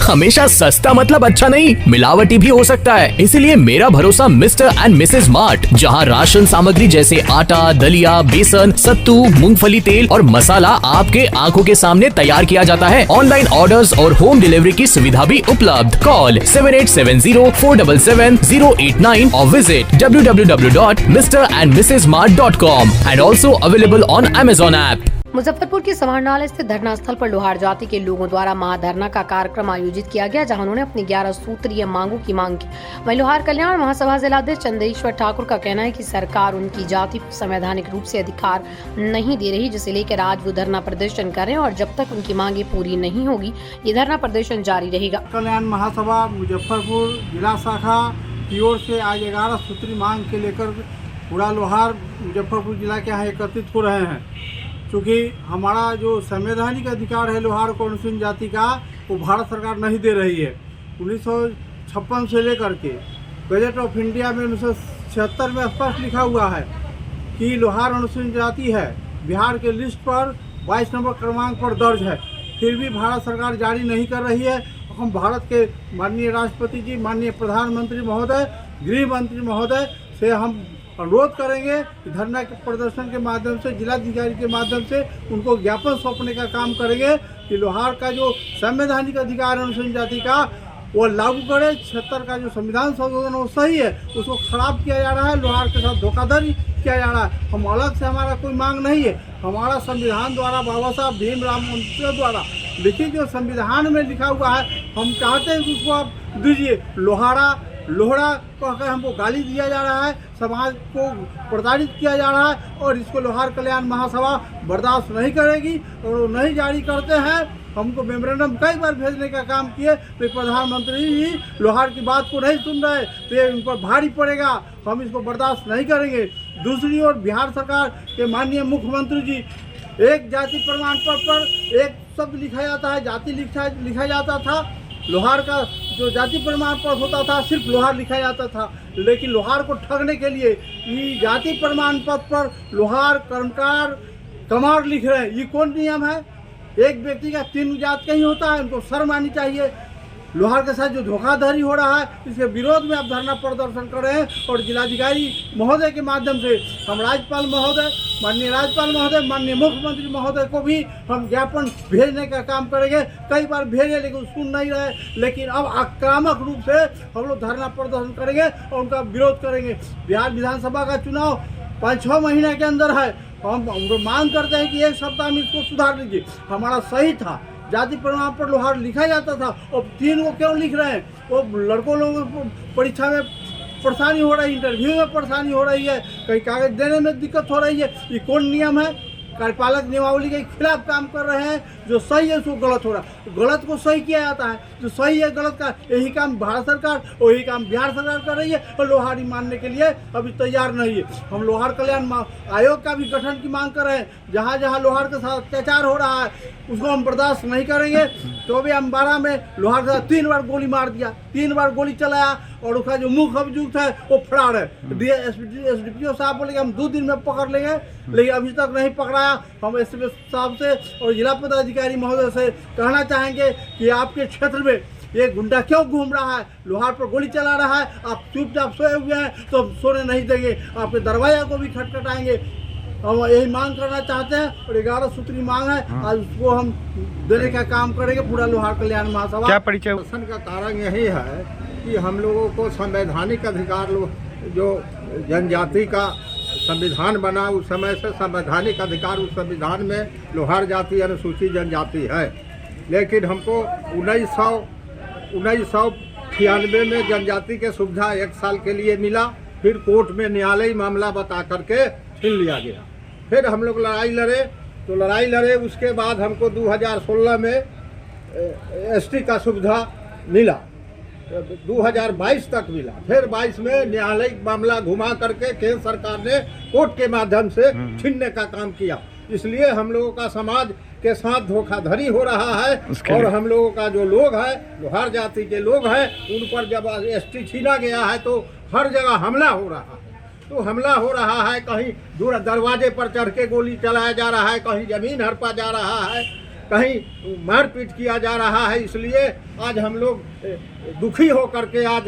हमेशा सस्ता मतलब अच्छा नहीं, मिलावटी भी हो सकता है। इसीलिए मेरा भरोसा मिस्टर एंड मिसेज मार्ट, जहां राशन सामग्री जैसे आटा, दलिया, बेसन, सत्तू, मूंगफली तेल और मसाला आपके आंखों के सामने तैयार किया जाता है। ऑनलाइन ऑर्डर्स और होम डिलीवरी की सुविधा भी उपलब्ध। कॉल 7870477089 और visit www.mrandmrsmart.com and also available on Amazon app। Muzaffarpur के समाहरणालय स्थित धरना स्थल पर लोहार जाति के लोगों द्वारा महाधरना का कार्यक्रम आयोजित किया गया, जहां उन्होंने अपनी 11 सूत्रीय मांगों की मांग की। वहीं लोहार कल्याण महासभा जिलाध्यक्ष चंदेश्वर ठाकुर का कहना है कि सरकार उनकी जाति को संवैधानिक रूप से अधिकार नहीं दे रही, जिसे लेकर आज वो धरना प्रदर्शन करें और जब तक उनकी मांगे पूरी नहीं होगी ये धरना प्रदर्शन जारी रहेगा। कल्याण महासभा मुजफ्फरपुर जिला शाखा की ओर से आज 11 सूत्री मांग के लेकर पूरा लोहार मुजफ्फरपुर जिला के यहाँ एकत्रित हो रहे हैं। क्योंकि हमारा जो संवैधानिक अधिकार है लोहार को अनुसूचित जाति का, वो भारत सरकार नहीं दे रही है। 1956 से लेकर के गजट ऑफ इंडिया में 1976 में स्पष्ट लिखा हुआ है कि लोहार अनुसूचित जाति है, बिहार के लिस्ट पर 22 नंबर क्रमांक पर दर्ज है। फिर भी भारत सरकार जारी नहीं कर रही है। हम भारत के माननीय राष्ट्रपति जी, माननीय प्रधानमंत्री महोदय, गृह मंत्री महोदय से हम अनुरोध करेंगे कि धरना के प्रदर्शन के माध्यम से, जिलाधिकारी के माध्यम से उनको ज्ञापन सौंपने का काम करेंगे कि लोहार का जो संवैधानिक अधिकार है अनुसूचित जाति का वो लागू करे। 76 का जो संविधान संशोधन वो सही है, उसको खराब किया जा रहा है, लोहार के साथ धोखाधड़ी किया जा रहा है। हम अलग से हमारा कोई मांग नहीं है। हमारा संविधान द्वारा बाबा साहब भीमराव अम्बेडकर द्वारा लिखित जो संविधान में लिखा हुआ है, हम चाहते हैं कि उसको आप दीजिए। लोहड़ा कहकर हमको गाली दिया जा रहा है, समाज को प्रताड़ित किया जा रहा है और इसको लोहार कल्याण महासभा बर्दाश्त नहीं करेगी और वो नहीं जारी करते हैं। हमको मेमोरेंडम कई बार भेजने का काम किए, तो प्रधानमंत्री जी लोहार की बात को नहीं सुन रहे, तो ये उन पर भारी पड़ेगा। हम इसको बर्दाश्त नहीं करेंगे। दूसरी ओर बिहार सरकार के माननीय मुख्यमंत्री जी, एक जाति प्रमाण पत्र पर एक शब्द लिखा जाता है, जाति लिखा जाता था। लोहार का जो जाति प्रमाण पत्र होता था सिर्फ लोहार लिखा जाता था, लेकिन लोहार को ठगने के लिए ये जाति प्रमाण पत्र पर लोहार, कर्मकार, कमार लिख रहे हैं। ये कौन नियम है? एक व्यक्ति का 3 जात का ही होता है, उनको शर्म आनी चाहिए। लोहार के साथ जो धोखाधड़ी हो रहा है, इसके विरोध में आप धरना प्रदर्शन कर रहे हैं और जिलाधिकारी महोदय के माध्यम से हम राज्यपाल महोदय, माननीय राज्यपाल महोदय, माननीय मुख्यमंत्री महोदय को भी हम ज्ञापन भेजने का काम करेंगे। कई बार भेजे लेकिन सुन नहीं रहे, लेकिन अब आक्रामक रूप से हम लोग धरना प्रदर्शन करेंगे और उनका विरोध करेंगे। बिहार विधानसभा का चुनाव 5-6 महीने के अंदर है। हम मांग करते हैं कि 1 सप्ताह में इसको सुधार लीजिए। हमारा सही था, जाति प्रमाण पर लोहार लिखा जाता था और 3 वो क्यों लिख रहे हैं? वो लड़कों लोगों को परीक्षा में परेशानी हो रही है, इंटरव्यू में परेशानी हो रही है, कहीं कागज देने में दिक्कत हो रही है। ये कौन नियम है? कार्यपालक नियमावली के खिलाफ काम कर रहे हैं। जो सही है उसको गलत हो रहा है, गलत को सही किया जाता है। जो सही है गलत का, यही काम भारत सरकार और यही काम बिहार सरकार कर रही है और लोहारी मानने के लिए अभी तैयार नहीं है। हम लोहार कल्याण आयोग का भी गठन की मांग कर रहे हैं। जहाँ जहाँ लोहार के साथ अत्याचार हो रहा है उसको हम बर्दाश्त नहीं करेंगे। 24/12 में लोहार के साथ 3 बार गोली मार दिया, 3 बार गोली चलाया और उसका जो मुख्य अभियुक्त है वो फरार है। SDPO साहब बोले कि हम 2 दिन में पकड़ लेंगे, लेकिन अभी तक नहीं पकड़ाया। हम एसपी साहब से और जिला पदाधिकारी महोदय से कहना चाहेंगे कि आपके क्षेत्र में ये गुंडा क्यों घूम रहा है, लोहार पर गोली चला रहा है, आप चुपचाप सोए हुए हैं तो हम सोने नहीं देंगे, आपके दरवाजा को भी खटखटाएंगे। हम यही मांग करना चाहते हैं और 11 सूत्री मांग है, आज उसको हम देने का काम करेंगे। पूरा लोहार कल्याण महासभा क्या परिचय का कारण यही है कि हम लोगों को संवैधानिक अधिकार, जो जनजाति का संविधान बना उस समय से संवैधानिक अधिकार उस संविधान में लोहार जाति अनुसूचित जनजाति है। लेकिन हमको 1996 में जनजाति के सुविधा 1 साल के लिए मिला, फिर कोर्ट में न्यायालयी मामला बता करके छीन लिया गया। फिर हम लोग लड़ाई लड़े, उसके बाद हमको 2016 में ST का सुविधा मिला, 2022 तक मिला। फिर 22 में न्यायालयिक मामला घुमा करके केंद्र सरकार ने कोर्ट के माध्यम से छीनने का काम किया। इसलिए हम लोगों का समाज के साथ धोखाधड़ी हो रहा है और हम लोगों का जो लोग है, लोहार जाति के लोग हैं, उन पर जब ST छीना गया है तो हर जगह हमला हो रहा है। तो हमला हो रहा है, कहीं दूर दरवाजे पर चढ़ के गोली चलाया जा रहा है, कहीं जमीन हड़पा जा रहा है। कहीं मारपीट किया जा रहा है, इसलिए आज हम लोग दुखी होकर के आज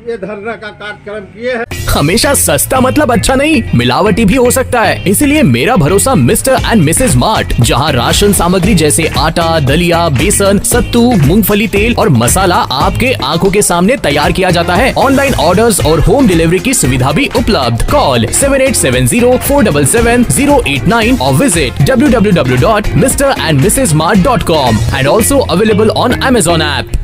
ये धरना का कार्यक्रम किए हैं। हमेशा सस्ता मतलब अच्छा नहीं, मिलावटी भी हो सकता है। इसीलिए मेरा भरोसा मिस्टर एंड मिसेज मार्ट, जहां राशन सामग्री जैसे आटा, दलिया, बेसन, सत्तू, मूंगफली तेल और मसाला आपके आंखों के सामने तैयार किया जाता है। ऑनलाइन ऑर्डर्स और होम डिलीवरी की सुविधा भी उपलब्ध। कॉल 7870477089 और visit www.mrandmrsmart.com and also available on Amazon app।